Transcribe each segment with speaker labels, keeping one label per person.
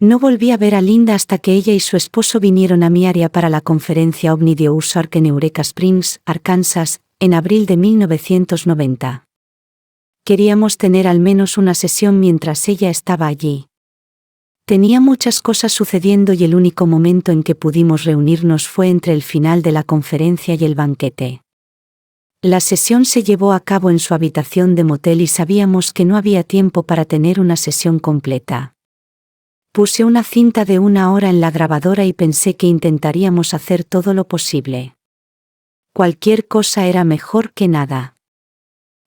Speaker 1: No volví a ver a Linda hasta que ella y su esposo vinieron a mi área para la conferencia OVNI de Ozark en Eureka Springs, Arkansas, en abril de 1990. Queríamos tener al menos una sesión mientras ella estaba allí. Tenía muchas cosas sucediendo y el único momento en que pudimos reunirnos fue entre el final de la conferencia y el banquete. La sesión se llevó a cabo en su habitación de motel y sabíamos que no había tiempo para tener una sesión completa. Puse una cinta de 1 hora en la grabadora y pensé que intentaríamos hacer todo lo posible. Cualquier cosa era mejor que nada.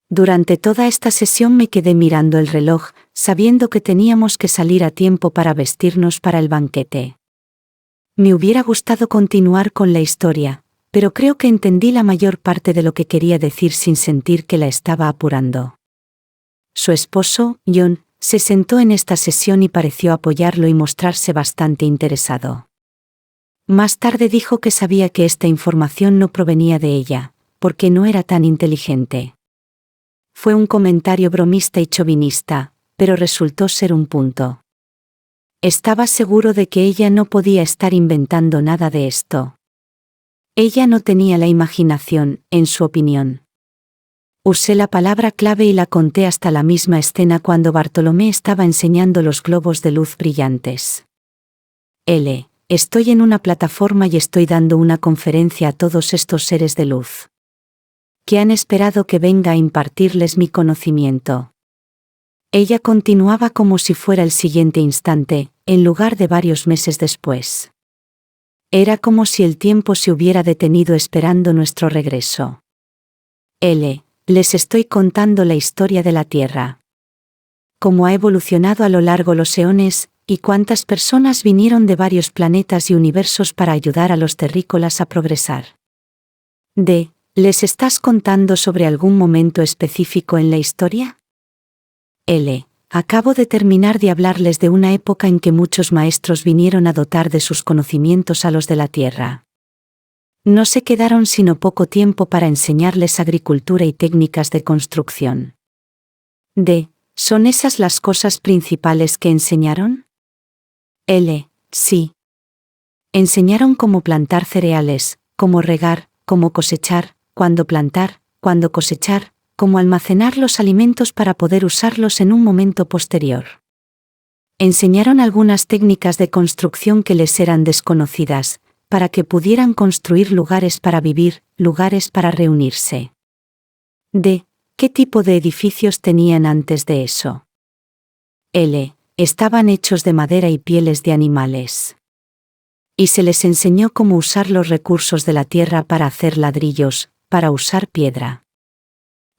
Speaker 1: Durante toda esta sesión me quedé mirando el reloj, sabiendo que teníamos que salir a tiempo para vestirnos para el banquete. Me hubiera gustado continuar con la historia, pero creo que entendí la mayor parte de lo que quería decir sin sentir que la estaba apurando. Su esposo, John, se sentó en esta sesión y pareció apoyarlo y mostrarse bastante interesado. Más tarde dijo que sabía que esta información no provenía de ella, porque no era tan inteligente. Fue un comentario bromista y chauvinista, pero resultó ser un punto. Estaba seguro de que ella no podía estar inventando nada de esto. Ella no tenía la imaginación, en su opinión. Usé la palabra clave y la conté hasta la misma escena cuando Bartolomé estaba enseñando los globos de luz brillantes. Estoy en una plataforma y estoy dando una conferencia a todos estos seres de luz, que han esperado que venga a impartirles mi conocimiento. Ella continuaba como si fuera el siguiente instante, en lugar de varios meses después. Era como si el tiempo se hubiera detenido esperando nuestro regreso. Les estoy contando la historia de la Tierra. Cómo ha evolucionado a lo largo de los eones, y cuántas personas vinieron de varios planetas y universos para ayudar a los terrícolas a progresar. ¿Les estás contando sobre algún momento específico en la historia? Acabo de terminar de hablarles de una época en que muchos maestros vinieron a dotar de sus conocimientos a los de la Tierra. No se quedaron sino poco tiempo para enseñarles agricultura y técnicas de construcción. ¿Son esas las cosas principales que enseñaron? Sí. Enseñaron cómo plantar cereales, cómo regar, cómo cosechar, cuándo plantar, cuándo cosechar, cómo almacenar los alimentos para poder usarlos en un momento posterior. Enseñaron algunas técnicas de construcción que les eran desconocidas, para que pudieran construir lugares para vivir, lugares para reunirse. ¿Qué tipo de edificios tenían antes de eso? Estaban hechos de madera y pieles de animales. Y se les enseñó cómo usar los recursos de la tierra para hacer ladrillos, para usar piedra.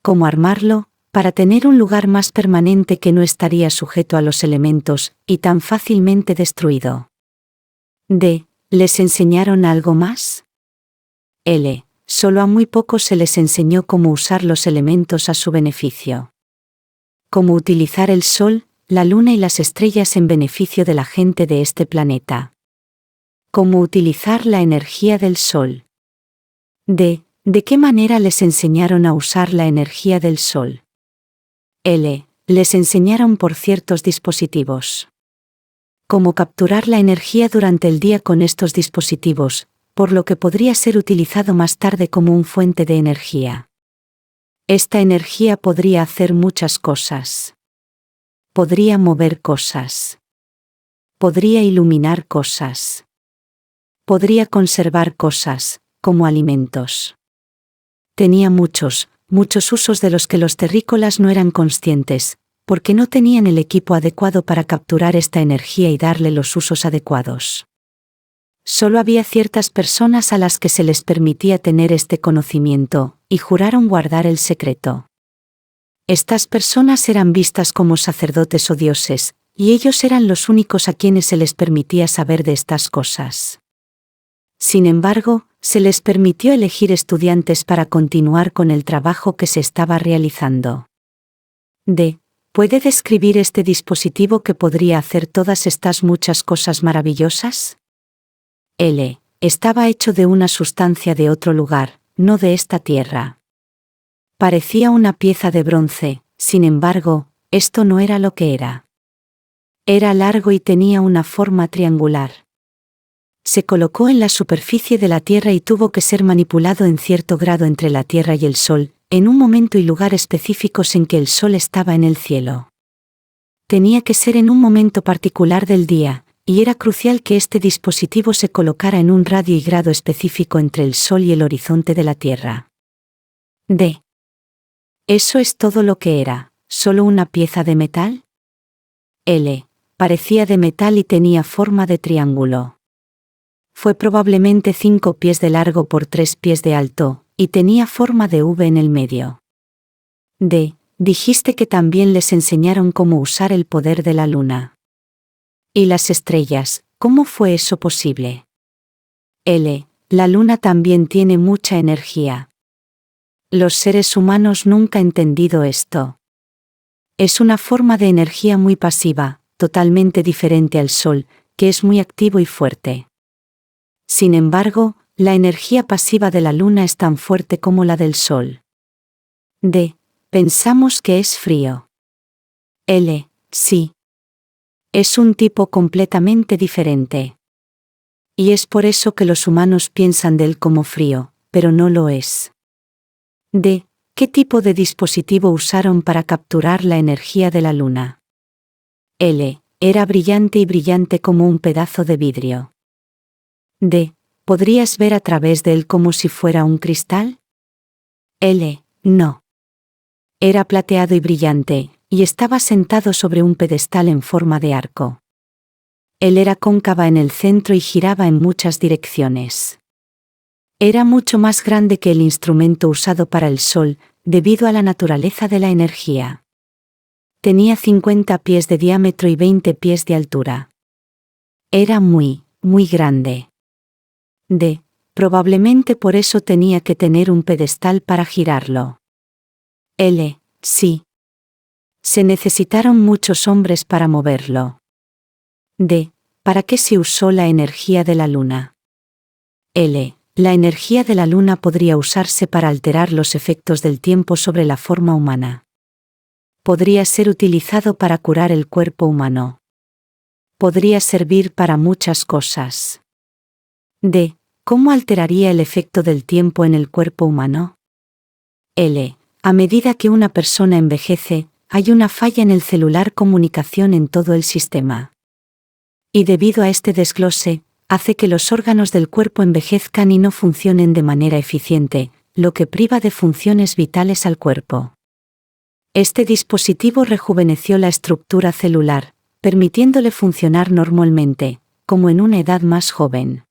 Speaker 1: Cómo armarlo, para tener un lugar más permanente que no estaría sujeto a los elementos, y tan fácilmente destruido. ¿Les enseñaron algo más? Solo a muy pocos se les enseñó cómo usar los elementos a su beneficio. Cómo utilizar el sol, la luna y las estrellas en beneficio de la gente de este planeta. Cómo utilizar la energía del sol. ¿De qué manera les enseñaron a usar la energía del sol? Les enseñaron por ciertos dispositivos. Cómo capturar la energía durante el día con estos dispositivos, por lo que podría ser utilizado más tarde como una fuente de energía. Esta energía podría hacer muchas cosas. Podría mover cosas. Podría iluminar cosas. Podría conservar cosas, como alimentos. Tenía muchos usos de los que los terrícolas no eran conscientes, porque no tenían el equipo adecuado para capturar esta energía y darle los usos adecuados. Solo había ciertas personas a las que se les permitía tener este conocimiento, y juraron guardar el secreto. Estas personas eran vistas como sacerdotes o dioses, y ellos eran los únicos a quienes se les permitía saber de estas cosas. Sin embargo, se les permitió elegir estudiantes para continuar con el trabajo que se estaba realizando. ¿Puede describir este dispositivo que podría hacer todas estas muchas cosas maravillosas? Estaba hecho de una sustancia de otro lugar, no de esta tierra. Parecía una pieza de bronce, sin embargo, esto no era lo que era. Era largo y tenía una forma triangular. Se colocó en la superficie de la Tierra y tuvo que ser manipulado en cierto grado entre la Tierra y el Sol, en un momento y lugar específicos en que el Sol estaba en el cielo. Tenía que ser en un momento particular del día, y era crucial que este dispositivo se colocara en un radio y grado específico entre el Sol y el horizonte de la Tierra. D. ¿Eso es todo lo que era? ¿Solo una pieza de metal? L. Parecía de metal y tenía forma de triángulo. Fue probablemente 5 pies de largo por 3 pies de alto, y tenía forma de V en el medio. D. Dijiste que también les enseñaron cómo usar el poder de la luna. ¿Y las estrellas, cómo fue eso posible? L. La luna también tiene mucha energía. Los seres humanos nunca han entendido esto. Es una forma de energía muy pasiva, totalmente diferente al Sol, que es muy activo y fuerte. Sin embargo, la energía pasiva de la luna es tan fuerte como la del Sol. D. Pensamos que es frío. L. Sí. Es un tipo completamente diferente. Y es por eso que los humanos piensan de él como frío, pero no lo es. D. ¿Qué tipo de dispositivo usaron para capturar la energía de la luna? L. Era brillante y brillante como un pedazo de vidrio. D. ¿Podrías ver a través de él como si fuera un cristal? L. No. Era plateado y brillante, y estaba sentado sobre un pedestal en forma de arco. Él era cóncava en el centro y giraba en muchas direcciones. Era mucho más grande que el instrumento usado para el Sol, debido a la naturaleza de la energía. Tenía 50 pies de diámetro y 20 pies de altura. Era muy, muy grande. D. Probablemente por eso tenía que tener un pedestal para girarlo. L. Sí. Se necesitaron muchos hombres para moverlo. D. ¿Para qué se usó la energía de la luna? L. La energía de la luna podría usarse para alterar los efectos del tiempo sobre la forma humana. Podría ser utilizado para curar el cuerpo humano. Podría servir para muchas cosas. D. ¿Cómo alteraría el efecto del tiempo en el cuerpo humano? L. A medida que una persona envejece, hay una falla en el celular comunicación en todo el sistema. Y debido a este desglose, hace que los órganos del cuerpo envejezcan y no funcionen de manera eficiente, lo que priva de funciones vitales al cuerpo. Este dispositivo rejuveneció la estructura celular, permitiéndole funcionar normalmente, como en una edad más joven.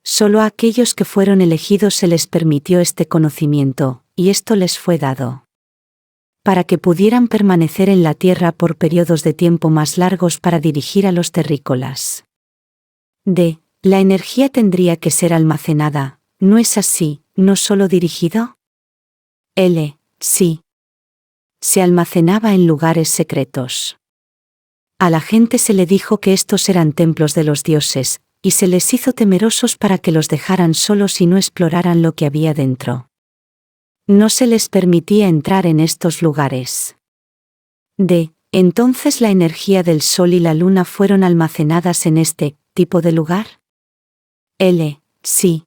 Speaker 1: Solo a aquellos que fueron elegidos se les permitió este conocimiento, y esto les fue dado. Para que pudieran permanecer en la Tierra por periodos de tiempo más largos para dirigir a los terrícolas. D. La energía tendría que ser almacenada, ¿no es así, no solo dirigido? L. Sí. Se almacenaba en lugares secretos. A la gente se le dijo que estos eran templos de los dioses, y se les hizo temerosos para que los dejaran solos y no exploraran lo que había dentro. No se les permitía entrar en estos lugares. D. Entonces la energía del Sol y la Luna fueron almacenadas en este tipo de lugar. L. Sí.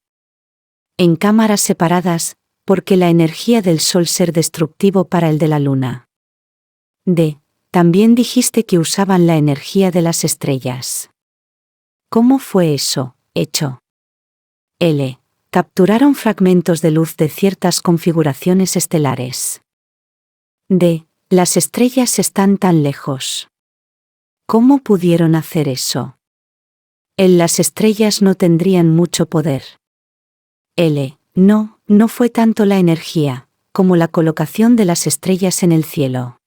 Speaker 1: En cámaras separadas, porque la energía del Sol ser destructivo para el de la Luna. D. También dijiste que usaban la energía de las estrellas. ¿Cómo fue eso hecho? L. Capturaron fragmentos de luz de ciertas configuraciones estelares. D. Las estrellas están tan lejos. ¿Cómo pudieron hacer eso? Las estrellas no tendrían mucho poder. L. No fue tanto la energía, como la colocación de las estrellas en el cielo.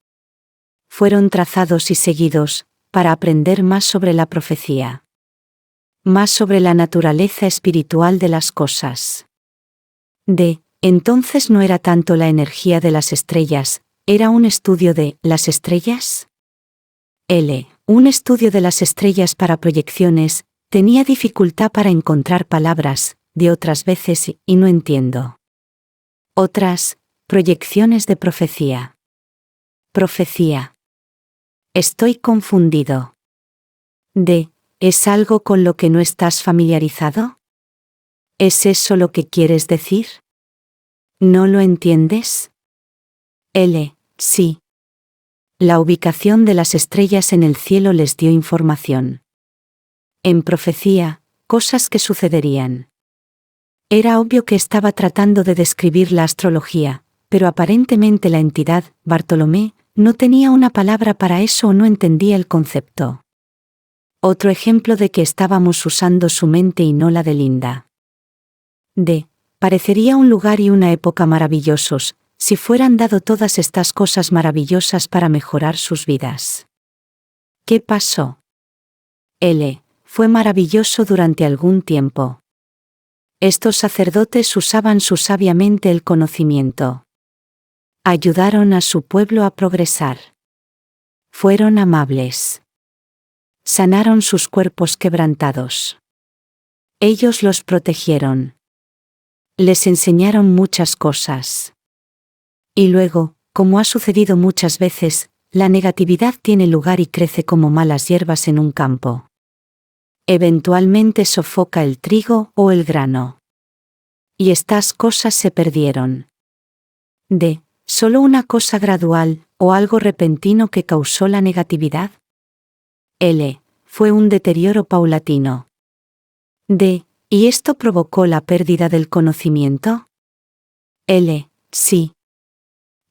Speaker 1: Fueron trazados y seguidos, para aprender más sobre la profecía. Más sobre la naturaleza espiritual de las cosas. D. Entonces no era tanto la energía de las estrellas, ¿era un estudio de las estrellas? L. Un estudio de las estrellas para proyecciones, tenía dificultad para encontrar palabras, de otras veces y no entiendo. Otras, proyecciones de profecía. Profecía. Estoy confundido. D. ¿Es algo con lo que no estás familiarizado? ¿Es eso lo que quieres decir? ¿No lo entiendes? L. Sí. La ubicación de las estrellas en el cielo les dio información. En profecía, cosas que sucederían. Era obvio que estaba tratando de describir la astrología, pero aparentemente la entidad, Bartolomé, no tenía una palabra para eso o no entendía el concepto. Otro ejemplo de que estábamos usando su mente y no la de Linda. D. Parecería un lugar y una época maravillosos, si fueran dado todas estas cosas maravillosas para mejorar sus vidas. ¿Qué pasó? L. Fue maravilloso durante algún tiempo. Estos sacerdotes usaban sabiamente el conocimiento. Ayudaron a su pueblo a progresar. Fueron amables. Sanaron sus cuerpos quebrantados. Ellos los protegieron. Les enseñaron muchas cosas. Y luego, como ha sucedido muchas veces, la negatividad tiene lugar y crece como malas hierbas en un campo. Eventualmente sofoca el trigo o el grano. Y estas cosas se perdieron. D. ¿Solo una cosa gradual, o algo repentino que causó la negatividad? L. Fue un deterioro paulatino. D. ¿Y esto provocó la pérdida del conocimiento? L. Sí.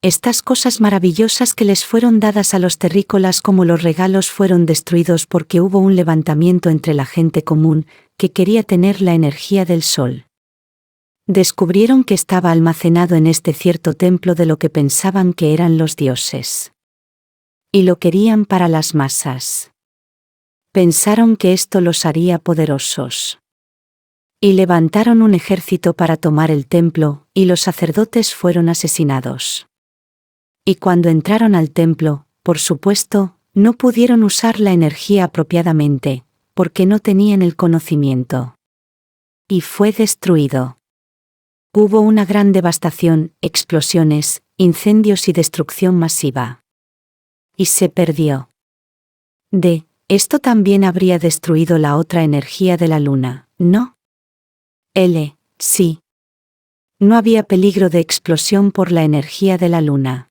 Speaker 1: Estas cosas maravillosas que les fueron dadas a los terrícolas como los regalos fueron destruidos porque hubo un levantamiento entre la gente común, que quería tener la energía del sol. Descubrieron que estaba almacenado en este cierto templo de lo que pensaban que eran los dioses. Y lo querían para las masas. Pensaron que esto los haría poderosos. Y levantaron un ejército para tomar el templo, y los sacerdotes fueron asesinados. Y cuando entraron al templo, por supuesto, no pudieron usar la energía apropiadamente, porque no tenían el conocimiento. Y fue destruido. Hubo una gran devastación, explosiones, incendios y destrucción masiva. Y se perdió. D. Esto también habría destruido la otra energía de la luna, ¿no? L. Sí. No había peligro de explosión por la energía de la luna.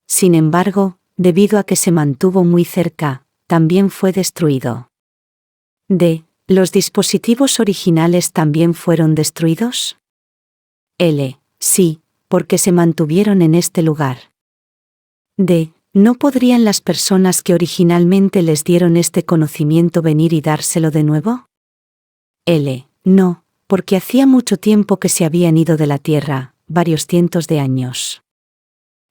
Speaker 1: Sin embargo, debido a que se mantuvo muy cerca, también fue destruido. D. ¿Los dispositivos originales también fueron destruidos? L. Sí, porque se mantuvieron en este lugar. D. ¿No podrían las personas que originalmente les dieron este conocimiento venir y dárselo de nuevo? L. No, porque hacía mucho tiempo que se habían ido de la Tierra, varios cientos de años.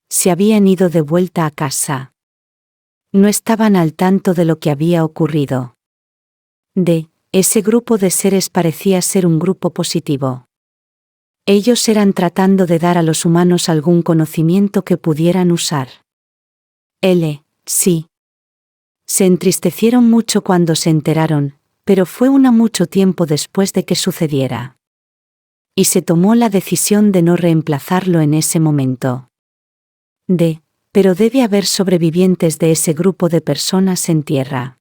Speaker 1: Se habían ido de vuelta a casa. No estaban al tanto de lo que había ocurrido. D. Ese grupo de seres parecía ser un grupo positivo. Ellos eran tratando de dar a los humanos algún conocimiento que pudieran usar. L. Sí. Se entristecieron mucho cuando se enteraron, pero fue mucho tiempo después de que sucediera. Y se tomó la decisión de no reemplazarlo en ese momento. D. Pero debe haber sobrevivientes de ese grupo de personas en tierra.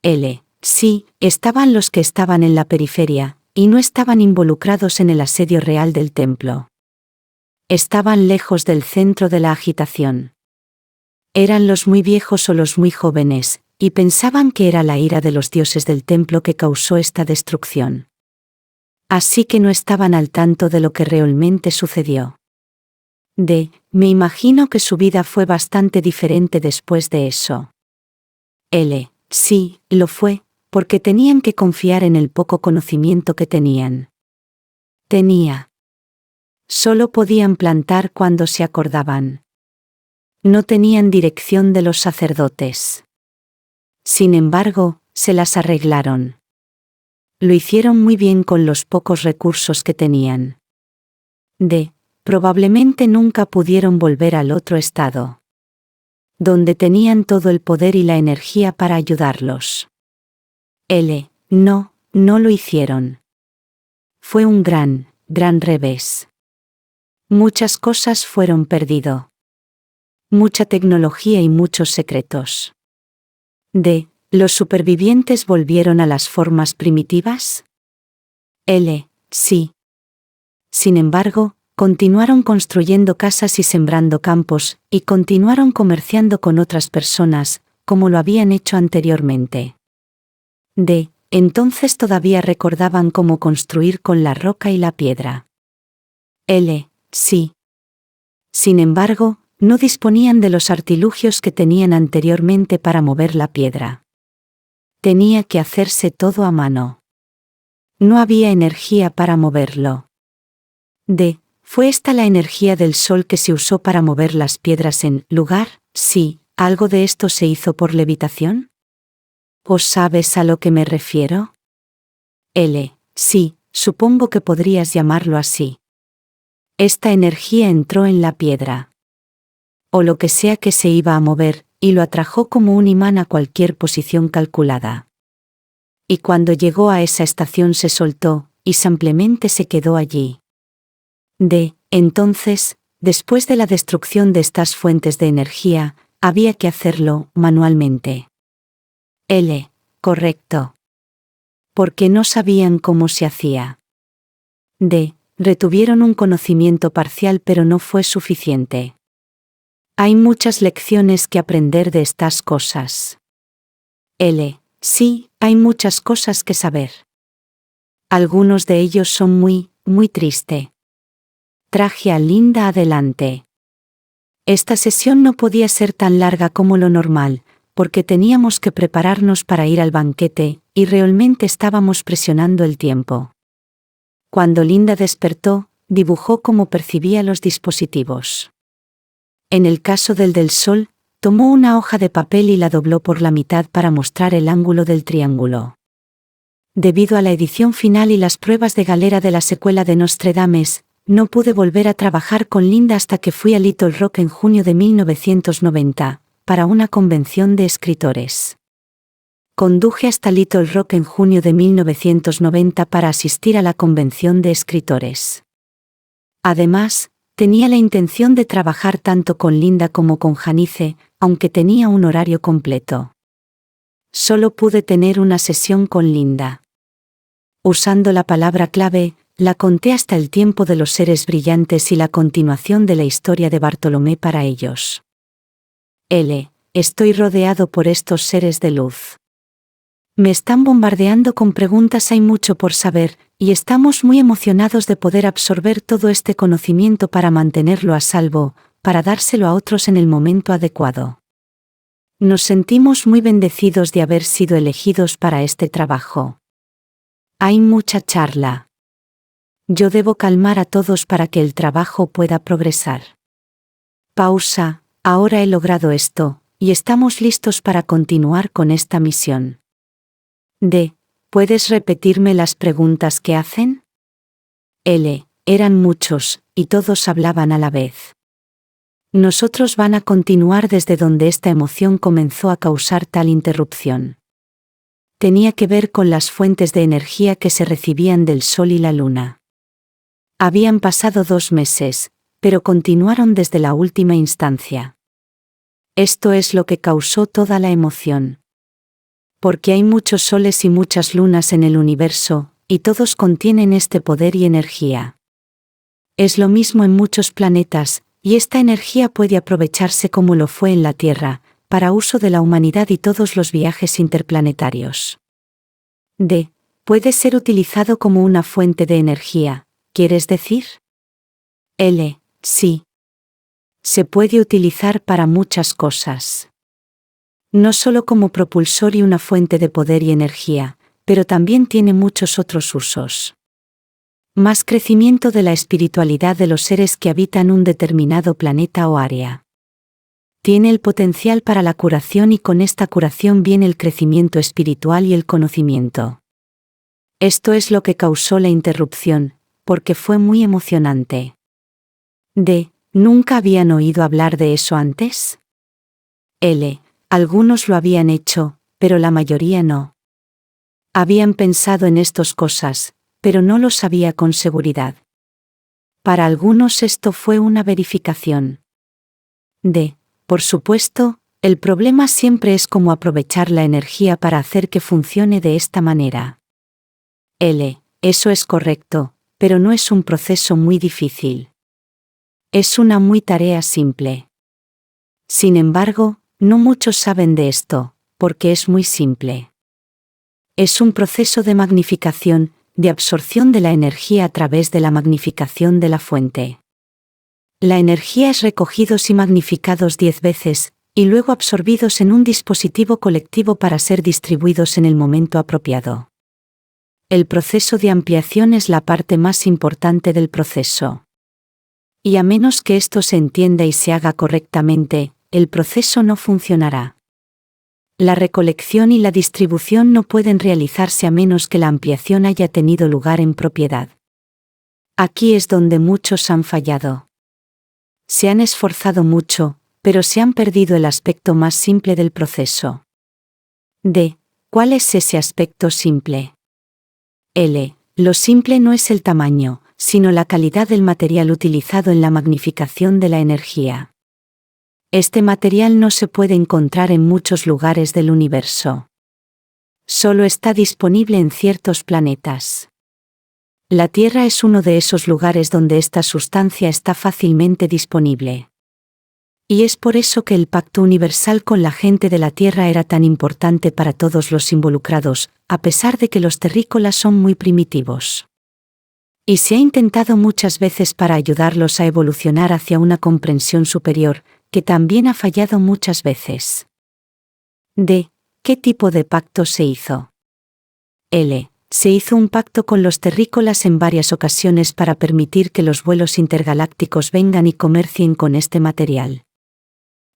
Speaker 1: L. Sí, estaban los que estaban en la periferia, y no estaban involucrados en el asedio real del templo. Estaban lejos del centro de la agitación. Eran los muy viejos o los muy jóvenes, y pensaban que era la ira de los dioses del templo que causó esta destrucción. Así que no estaban al tanto de lo que realmente sucedió. D. Me imagino que su vida fue bastante diferente después de eso. L. Sí, lo fue, porque tenían que confiar en el poco conocimiento que tenían. Solo podían plantar cuando se acordaban. No tenían dirección de los sacerdotes. Sin embargo, se las arreglaron. Lo hicieron muy bien con los pocos recursos que tenían. D. Probablemente nunca pudieron volver al otro estado, donde tenían todo el poder y la energía para ayudarlos. L. No, no lo hicieron. Fue un gran revés. Muchas cosas fueron perdido. Mucha tecnología y muchos secretos. D. ¿Los supervivientes volvieron a las formas primitivas? Sí. Sin embargo, continuaron construyendo casas y sembrando campos, y continuaron comerciando con otras personas, como lo habían hecho anteriormente. Entonces todavía recordaban cómo construir con la roca y la piedra. Sí. Sin embargo, no disponían de los artilugios que tenían anteriormente para mover la piedra. Tenía que hacerse todo a mano. No había energía para moverlo. ¿Fue esta la energía del sol que se usó para mover las piedras en lugar? Sí, ¿algo de esto se hizo por levitación? ¿O sabes a lo que me refiero? Sí, supongo que podrías llamarlo así. Esta energía entró en la piedra. O lo que sea que se iba a mover, y lo atrajo como un imán a cualquier posición calculada. Y cuando llegó a esa estación se soltó, y simplemente se quedó allí. Entonces, después de la destrucción de estas fuentes de energía, había que hacerlo manualmente. Correcto. Porque no sabían cómo se hacía. Retuvieron un conocimiento parcial pero no fue suficiente. Hay muchas lecciones que aprender de estas cosas. Sí, hay muchas cosas que saber. Algunos de ellos son muy triste. Traje a Linda adelante. Esta sesión no podía ser tan larga como lo normal, porque teníamos que prepararnos para ir al banquete, y realmente estábamos presionando el tiempo. Cuando Linda despertó, dibujó cómo percibía los dispositivos. En el caso del sol, tomó una hoja de papel y la dobló por la mitad para mostrar el ángulo del triángulo. Debido a la edición final y las pruebas de galera de la secuela de Nostradamus, no pude volver a trabajar con Linda hasta que fui a Little Rock en junio de 1990, para una convención de escritores. Conduje hasta Little Rock en junio de 1990 para asistir a la convención de escritores. Además, tenía la intención de trabajar tanto con Linda como con Janice, aunque tenía un horario completo. Solo pude tener una sesión con Linda. Usando la palabra clave, la conté hasta el tiempo de los seres brillantes y la continuación de la historia de Bartolomé para ellos. Estoy rodeado por estos seres de luz. Me están bombardeando con preguntas, hay mucho por saber, y estamos muy emocionados de poder absorber todo este conocimiento para mantenerlo a salvo, para dárselo a otros en el momento adecuado. Nos sentimos muy bendecidos de haber sido elegidos para este trabajo. Hay mucha charla. Yo debo calmar a todos para que el trabajo pueda progresar. Pausa, ahora he logrado esto, y estamos listos para continuar con esta misión. ¿Puedes repetirme las preguntas que hacen? Eran muchos, y todos hablaban a la vez. Nosotros van a continuar desde donde esta emoción comenzó a causar tal interrupción. Tenía que ver con las fuentes de energía que se recibían del sol y la luna. Habían pasado 2 meses, pero continuaron desde la última instancia. Esto es lo que causó toda la emoción. Porque hay muchos soles y muchas lunas en el universo, y todos contienen este poder y energía. Es lo mismo en muchos planetas, y esta energía puede aprovecharse como lo fue en la Tierra, para uso de la humanidad y todos los viajes interplanetarios. Puede ser utilizado como una fuente de energía, ¿quieres decir? Sí. Se puede utilizar para muchas cosas. No solo como propulsor y una fuente de poder y energía, pero también tiene muchos otros usos. Más crecimiento de la espiritualidad de los seres que habitan un determinado planeta o área. Tiene el potencial para la curación y con esta curación viene el crecimiento espiritual y el conocimiento. Esto es lo que causó la interrupción, porque fue muy emocionante. ¿Nunca habían oído hablar de eso antes? Algunos lo habían hecho, pero la mayoría no. Habían pensado en estas cosas, pero no lo sabía con seguridad. Para algunos esto fue una verificación. Por supuesto, El problema siempre es cómo aprovechar la energía para hacer que funcione de esta manera. Eso es correcto, pero no es un proceso muy difícil. Es una muy tarea simple. Sin embargo, no muchos saben de esto, porque es muy simple. Es un proceso de magnificación, de absorción de la energía a través de la magnificación de la fuente. La energía es recogidos y magnificados 10 veces, y luego absorbidos en un dispositivo colectivo para ser distribuidos en el momento apropiado. El proceso de ampliación es la parte más importante del proceso. Y a menos que esto se entienda y se haga correctamente, el proceso no funcionará. La recolección y la distribución no pueden realizarse a menos que la ampliación haya tenido lugar en propiedad. Aquí es donde muchos han fallado. Se han esforzado mucho, pero se han perdido el aspecto más simple del proceso. ¿Cuál es ese aspecto simple? Lo simple no es el tamaño, sino la calidad del material utilizado en la magnificación de la energía. Este material no se puede encontrar en muchos lugares del universo. Solo está disponible en ciertos planetas. La Tierra es uno de esos lugares donde esta sustancia está fácilmente disponible. Y es por eso que el pacto universal con la gente de la Tierra era tan importante para todos los involucrados, a pesar de que los terrícolas son muy primitivos. Y se ha intentado muchas veces para ayudarlos a evolucionar hacia una comprensión superior, que también ha fallado muchas veces. ¿Qué tipo de pacto se hizo? Se hizo un pacto con los terrícolas en varias ocasiones para permitir que los vuelos intergalácticos vengan y comercien con este material.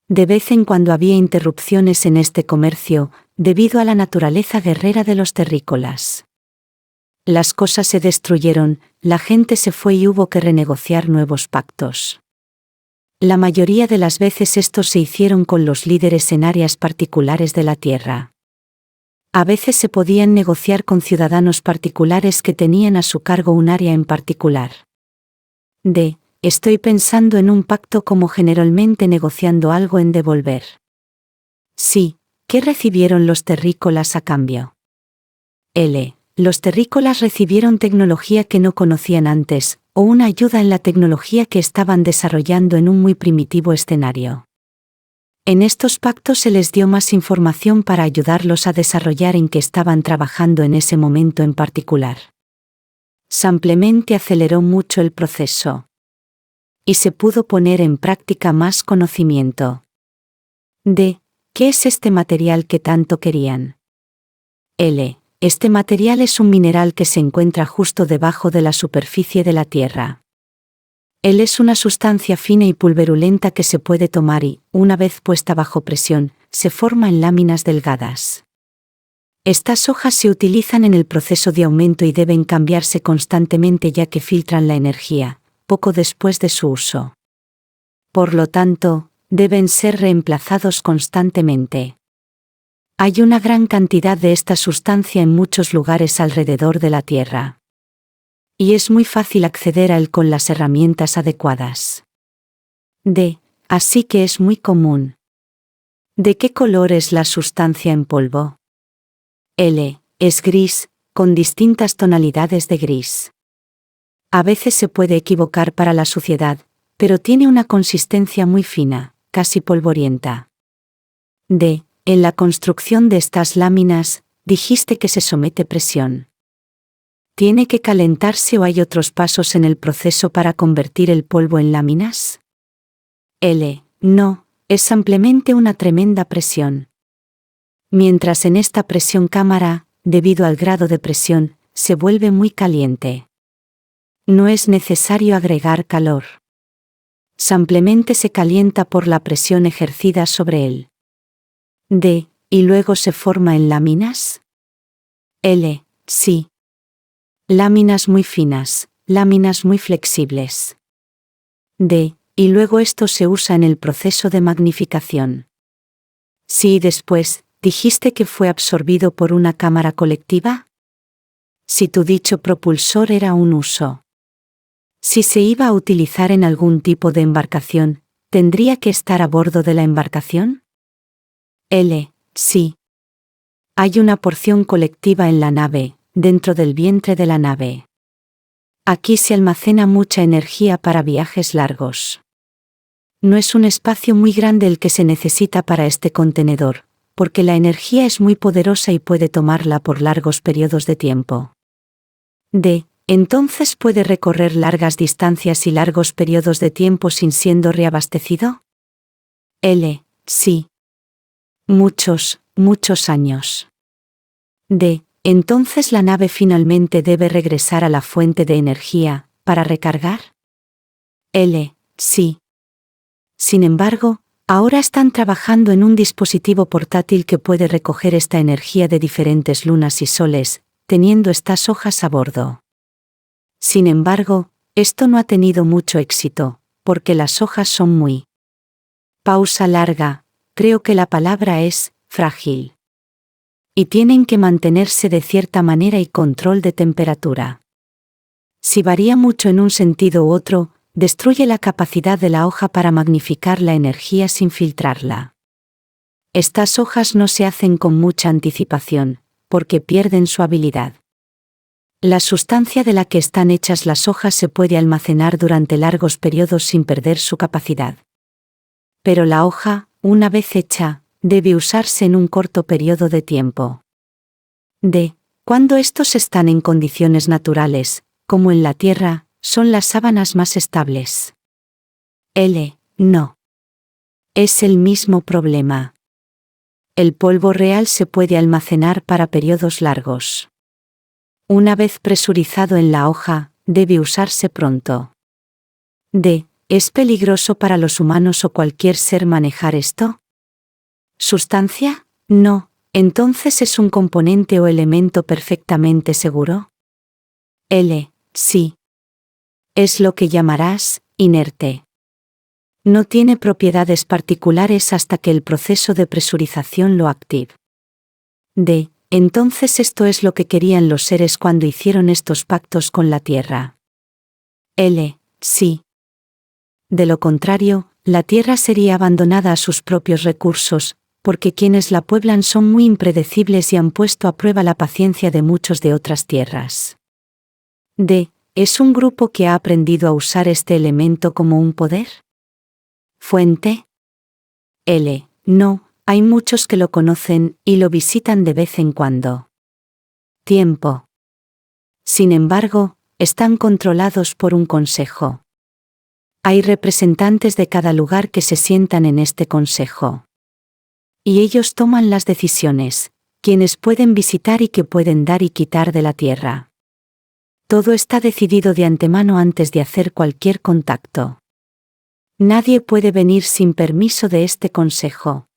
Speaker 1: De vez en cuando había interrupciones en este comercio, debido a la naturaleza guerrera de los terrícolas. Las cosas se destruyeron, la gente se fue y hubo que renegociar nuevos pactos. La mayoría de las veces estos se hicieron con los líderes en áreas particulares de la Tierra. A veces se podían negociar con ciudadanos particulares que tenían a su cargo un área en particular. Estoy pensando en un pacto como generalmente negociando algo en devolver. Sí, ¿qué recibieron los terrícolas a cambio? Los terrícolas recibieron tecnología que no conocían antes, o una ayuda en la tecnología que estaban desarrollando en un muy primitivo escenario. En estos pactos se les dio más información para ayudarlos a desarrollar en que estaban trabajando en ese momento en particular. Simplemente aceleró mucho el proceso. Y se pudo poner en práctica más conocimiento. ¿Qué es este material que tanto querían? Este material es un mineral que se encuentra justo debajo de la superficie de la Tierra. Él es una sustancia fina y pulverulenta que se puede tomar y, una vez puesta bajo presión, se forma en láminas delgadas. Estas hojas se utilizan en el proceso de aumento y deben cambiarse constantemente ya que filtran la energía, poco después de su uso. Por lo tanto, deben ser reemplazados constantemente. Hay una gran cantidad de esta sustancia en muchos lugares alrededor de la Tierra. Y es muy fácil acceder a él con las herramientas adecuadas. Así que es muy común. ¿De qué color es la sustancia en polvo? Es gris, con distintas tonalidades de gris. A veces se puede equivocar para la suciedad, pero tiene una consistencia muy fina, casi polvorienta. En la construcción de estas láminas, dijiste que se somete presión. ¿Tiene que calentarse o hay otros pasos en el proceso para convertir el polvo en láminas? No, es simplemente una tremenda presión. Mientras en esta presión cámara, debido al grado de presión, se vuelve muy caliente. No es necesario agregar calor. Simplemente se calienta por la presión ejercida sobre él. ¿Y luego se forma en láminas? Sí. Láminas muy finas, láminas muy flexibles. Y luego esto se usa en el proceso de magnificación. Sí, después, ¿dijiste que fue absorbido por una cámara colectiva? Si tu dicho propulsor era un uso. Si se iba a utilizar en algún tipo de embarcación, ¿tendría que estar a bordo de la embarcación? Sí. Hay una porción colectiva en la nave, dentro del vientre de la nave. Aquí se almacena mucha energía para viajes largos. No es un espacio muy grande el que se necesita para este contenedor, porque la energía es muy poderosa y puede tomarla por largos periodos de tiempo. Entonces puede recorrer largas distancias y largos periodos de tiempo sin siendo reabastecido. Sí. Muchos años. Entonces la nave finalmente debe regresar a la fuente de energía, para recargar. Sí. Sin embargo, ahora están trabajando en un dispositivo portátil que puede recoger esta energía de diferentes lunas y soles, teniendo estas hojas a bordo. Sin embargo, esto no ha tenido mucho éxito, porque las hojas son muy... Pausa larga, creo que la palabra es, frágil. Y tienen que mantenerse de cierta manera y control de temperatura. Si varía mucho en un sentido u otro, destruye la capacidad de la hoja para magnificar la energía sin filtrarla. Estas hojas no se hacen con mucha anticipación, porque pierden su habilidad. La sustancia de la que están hechas las hojas se puede almacenar durante largos periodos sin perder su capacidad. Pero la hoja, una vez hecha, debe usarse en un corto periodo de tiempo. Cuando estos están en condiciones naturales, como en la Tierra, son las sábanas más estables. No. Es el mismo problema. El polvo real se puede almacenar para periodos largos. Una vez presurizado en la hoja, debe usarse pronto. ¿Es peligroso para los humanos o cualquier ser manejar esto? ¿Sustancia? No, entonces es un componente o elemento perfectamente seguro. Sí. Es lo que llamarás inerte. No tiene propiedades particulares hasta que el proceso de presurización lo active. Entonces esto es lo que querían los seres cuando hicieron estos pactos con la Tierra. Sí. De lo contrario, la Tierra sería abandonada a sus propios recursos, porque quienes la pueblan son muy impredecibles y han puesto a prueba la paciencia de muchos de otras tierras. ¿Es un grupo que ha aprendido a usar este elemento como un poder? ¿Fuente? No, hay muchos que lo conocen y lo visitan de vez en cuando. Tiempo. Sin embargo, están controlados por un consejo. Hay representantes de cada lugar que se sientan en este consejo. Y ellos toman las decisiones, quienes pueden visitar y que pueden dar y quitar de la Tierra. Todo está decidido de antemano antes de hacer cualquier contacto. Nadie puede venir sin permiso de este consejo.